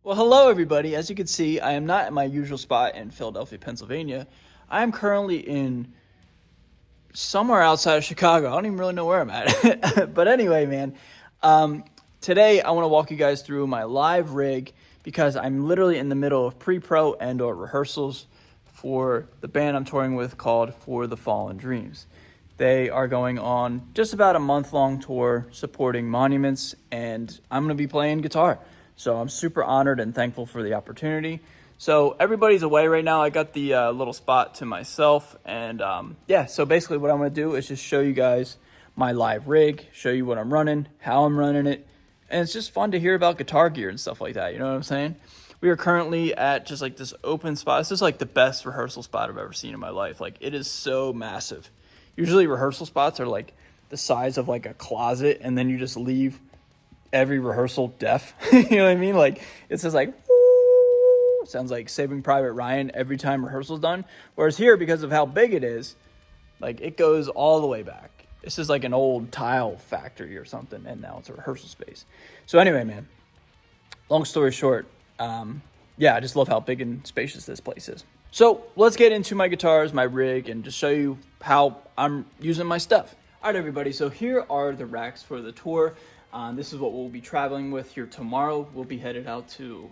Well, hello everybody. As you can see, I am not at my usual spot in Philadelphia, Pennsylvania. I am currently in somewhere outside of Chicago. I don't even really know where I'm at. But anyway, man, today I want to walk you guys through my live rig because I'm literally in the middle of pre-pro and or rehearsals for the band I'm touring with called For the Fallen Dreams. They are going on just about a month-long tour supporting monuments, and I'm going to be playing guitar. So I'm super honored and thankful for the opportunity. So everybody's away right now. I got the little spot to myself. And so basically what I'm going to do is just show you guys my live rig, show you what I'm running, how I'm running it. And it's just fun to hear about guitar gear and stuff like that. You know what I'm saying? We are currently at just like this open spot. This is like the best rehearsal spot I've ever seen in my life. Like, it is so massive. Usually rehearsal spots are like the size of like a closet, and then you just leave every rehearsal deaf. You know what I mean? Like, it's just like, woo, sounds like Saving Private Ryan every time rehearsal's done. Whereas here, because of how big it is, like, it goes all the way back. This is like an old tile factory or something, and now it's a rehearsal space. So anyway, man, long story short, I just love how big and spacious this place is. So let's get into my guitars, my rig, and just show you how I'm using my stuff. All right, everybody, so here are the racks for the tour. This is what we'll be traveling with here tomorrow. We'll be headed out to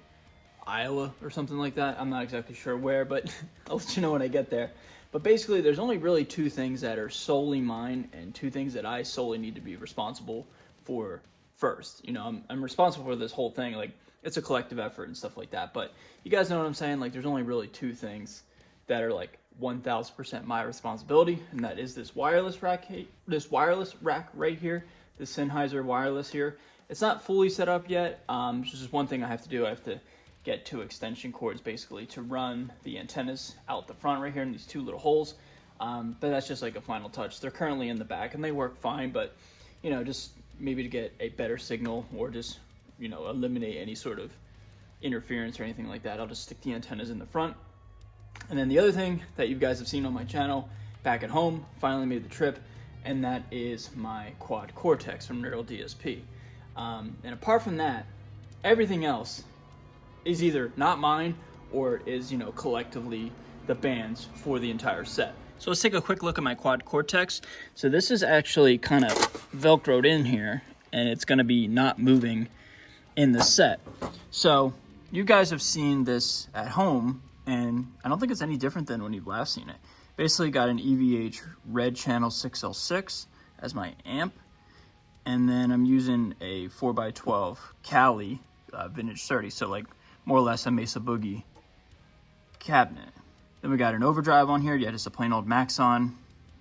Iowa or something like that. I'm not exactly sure where, but I'll let you know when I get there. But basically, there's only really two things that are solely mine and two things that I solely need to be responsible for first. You know, I'm responsible for this whole thing. Like, it's a collective effort and stuff like that. But you guys know what I'm saying? Like, there's only really two things that are like 1,000% my responsibility, and that is this wireless rack right here. The Sennheiser wireless here. It's not fully set up yet. It's just one thing I have to do. I have to get two extension cords basically to run the antennas out the front right here in these two little holes. But that's just like a final touch. They're currently in the back and they work fine, but you know, just maybe to get a better signal or just, you know, eliminate any sort of interference or anything like that, I'll just stick the antennas in the front. And then the other thing that you guys have seen on my channel back at home, finally made the trip, and that is my quad Cortex from Neural DSP. And apart from that, everything else is either not mine or is, you know, collectively the band's for the entire set. So let's take a quick look at my quad Cortex. So this is actually kind of Velcroed in here, and it's going to be not moving in the set. So you guys have seen this at home, and I don't think it's any different than when you've last seen it. Basically got an EVH Red Channel 6L6 as my amp, and then I'm using a 4x12 Cali vintage 30, so like more or less a Mesa Boogie cabinet. Then we got an overdrive on here, yeah, just a plain old Maxon,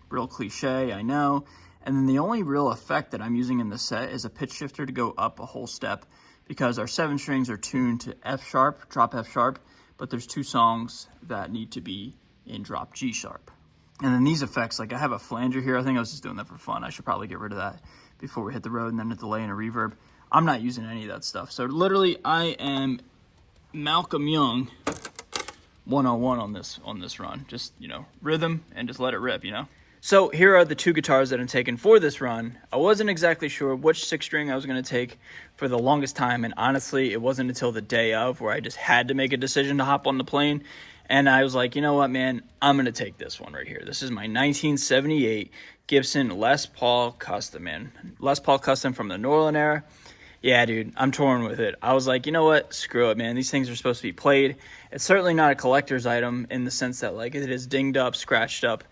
real cliche, I know. And then the only real effect that I'm using in the set is a pitch shifter to go up a whole step, because our 7 strings are tuned to F sharp, drop F sharp, but there's 2 songs that need to be in drop G sharp. And then these effects, like I have a flanger here. I think I was just doing that for fun. I should probably get rid of that before we hit the road, and then a delay and a reverb. I'm not using any of that stuff. So literally I am Malcolm Young 101 on this run. Just, you know, rhythm and just let it rip, you know? So here are the 2 guitars that I'm taking for this run. I wasn't exactly sure which 6 string I was going to take for the longest time, and honestly, it wasn't until the day of where I just had to make a decision to hop on the plane. And I was like, you know what, man, I'm going to take this one right here. This is my 1978 Gibson Les Paul Custom, man. Les Paul Custom from the New Orleans era. Yeah, dude, I'm torn with it. I was like, you know what? Screw it, man. These things are supposed to be played. It's certainly not a collector's item in the sense that, like, it is dinged up, scratched up,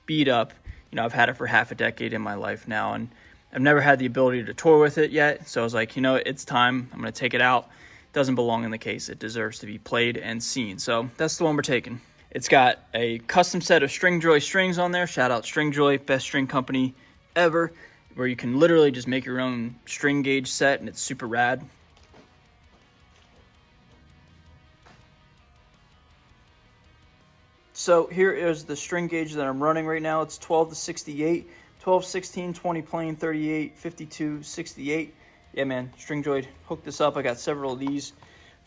beat up. You know, I've had it for half a decade in my life now, and I've never had the ability to tour with it yet. So I was like, you know, it's time. I'm going to take it out. Doesn't belong in the case. It deserves to be played and seen. So that's the one we're taking. It's got a custom set of Stringjoy strings on there. Shout out Stringjoy, best string company ever, where you can literally just make your own string gauge set, and it's super rad. So here is the string gauge that I'm running right now. It's 12 to 68, 12, 16, 20 plain, 38, 52, 68. Yeah, man, Stringjoy hooked this up. I got several of these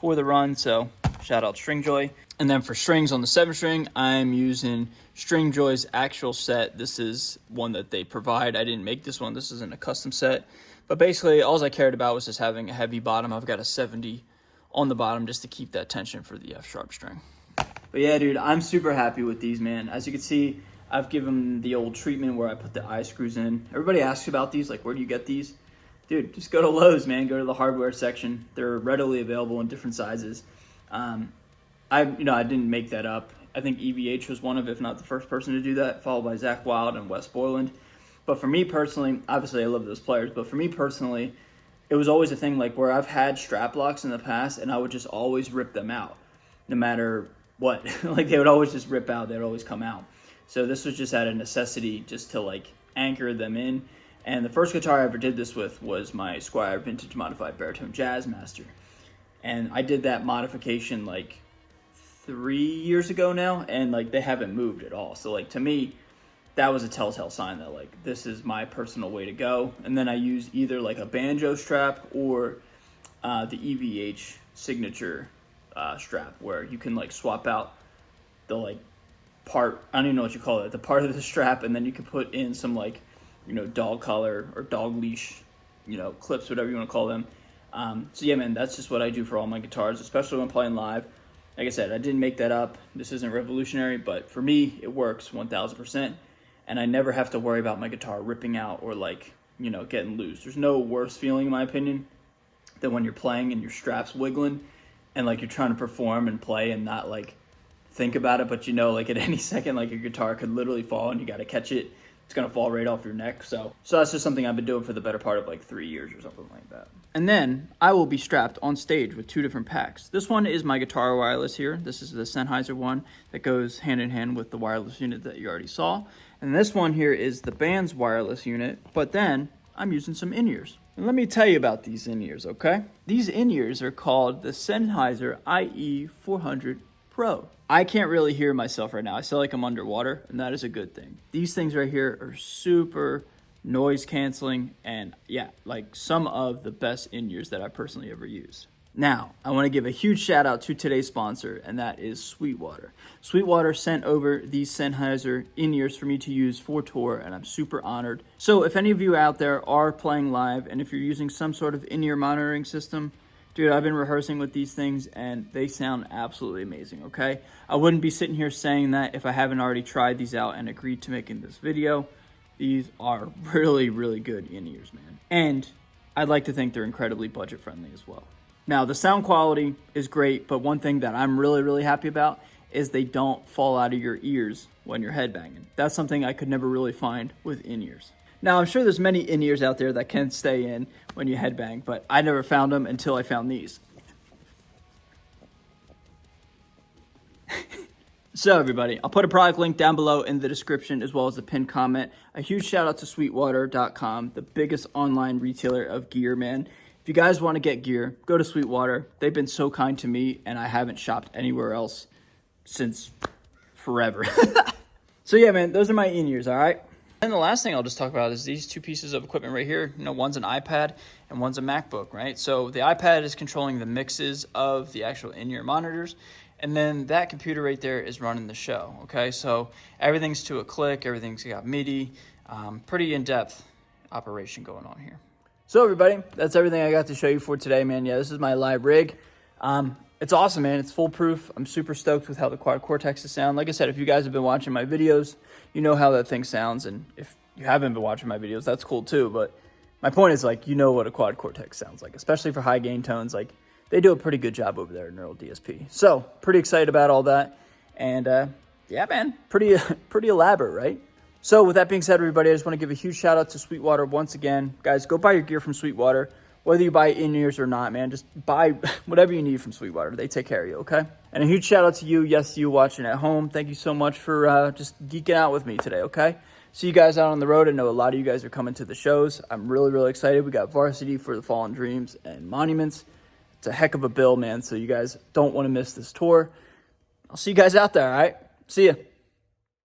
for the run, so shout out Stringjoy. And then for strings on the 7 string, I'm using Stringjoy's actual set. This is one that they provide. I didn't make this one. This isn't a custom set. But basically, all I cared about was just having a heavy bottom. I've got a 70 on the bottom just to keep that tension for the F sharp string. But yeah, dude, I'm super happy with these, man. As you can see, I've given them the old treatment where I put the eye screws in. Everybody asks about these, like, where do you get these? Dude, just go to Lowe's, man. Go to the hardware section. They're readily available in different sizes. I didn't make that up. I think EVH was one of, if not the first person to do that, followed by Zach Wild and Wes Boyland. But for me personally, obviously I love those players, but for me personally, it was always a thing like where I've had strap locks in the past and I would just always rip them out, no matter what. Like they would always just rip out. They would always come out. So this was just out of necessity just to like anchor them in. And the first guitar I ever did this with was my Squier Vintage Modified Baritone Jazz Master. And I did that modification like 3 years ago now, and like they haven't moved at all. So like to me, that was a telltale sign that like this is my personal way to go. And then I use either like a banjo strap or the EVH signature strap, where you can like swap out the like part, I don't even know what you call it, the part of the strap, and then you can put in some like, you know, dog collar or dog leash, you know, clips, whatever you want to call them. So yeah, man, that's just what I do for all my guitars, especially when playing live. Like I said, I didn't make that up. This isn't revolutionary, but for me, it works 1000%. And I never have to worry about my guitar ripping out or like, you know, getting loose. There's no worse feeling, in my opinion, than when you're playing and your strap's wiggling and like you're trying to perform and play and not like think about it, but you know, like at any second, like your guitar could literally fall and you got to catch it. It's going to fall right off your neck. So that's just something I've been doing for the better part of like 3 years or something like that. And then I will be strapped on stage with 2 different packs. This one is my guitar wireless here. This is the Sennheiser one that goes hand in hand with the wireless unit that you already saw. And this one here is the band's wireless unit, but then I'm using some in-ears. And let me tell you about these in-ears, okay? These in-ears are called the Sennheiser IE400 Pro. I can't really hear myself right now. I sound like I'm underwater, and that is a good thing. These things right here are super noise canceling, and yeah, like some of the best in-ears that I personally ever used. Now, I want to give a huge shout out to today's sponsor, and that is Sweetwater. Sweetwater sent over these Sennheiser in-ears for me to use for tour, and I'm super honored. So if any of you out there are playing live, and if you're using some sort of in-ear monitoring system, dude, I've been rehearsing with these things, and they sound absolutely amazing, okay? I wouldn't be sitting here saying that if I haven't already tried these out and agreed to making this video. These are really, really good in-ears, man. And I'd like to think they're incredibly budget-friendly as well. Now, the sound quality is great, but one thing that I'm really, really happy about is they don't fall out of your ears when you're headbanging. That's something I could never really find with in-ears. Now, I'm sure there's many in-ears out there that can stay in when you headbang, but I never found them until I found these. So everybody, I'll put a product link down below in the description as well as the pinned comment. A huge shout out to Sweetwater.com, the biggest online retailer of gear, man. If you guys want to get gear, go to Sweetwater. They've been so kind to me, and I haven't shopped anywhere else since forever. So yeah, man, those are my in-ears, all right? And the last thing I'll just talk about is these 2 pieces of equipment right here. You know, one's an iPad and one's a MacBook, right? So the iPad is controlling the mixes of the actual in-ear monitors, and then that computer right there is running the show, okay? So everything's to a click, everything's got MIDI, pretty in-depth operation going on here. So everybody, that's everything I got to show you for today, man. Yeah, this is my live rig. It's awesome, man. It's foolproof. I'm super stoked with how the Quad Cortexes sound. Like I said, if you guys have been watching my videos, you know how that thing sounds. And if you haven't been watching my videos, that's cool too. But my point is, like, you know what a Quad Cortex sounds like, especially for high gain tones. Like, they do a pretty good job over there at Neural DSP. So, pretty excited about all that. And, yeah, man, pretty elaborate, right? So, with that being said, everybody, I just want to give a huge shout out to Sweetwater once again. Guys, go buy your gear from Sweetwater. Whether you buy in-ears or not, man, just buy whatever you need from Sweetwater. They take care of you, okay? And a huge shout out to you, yes, to you watching at home. Thank you so much for just geeking out with me today, okay? See you guys out on the road. I know a lot of you guys are coming to the shows. I'm really, really excited. We got Varsity for the Fallen Dreams and Monuments. It's a heck of a bill, man, so you guys don't want to miss this tour. I'll see you guys out there, all right? See ya.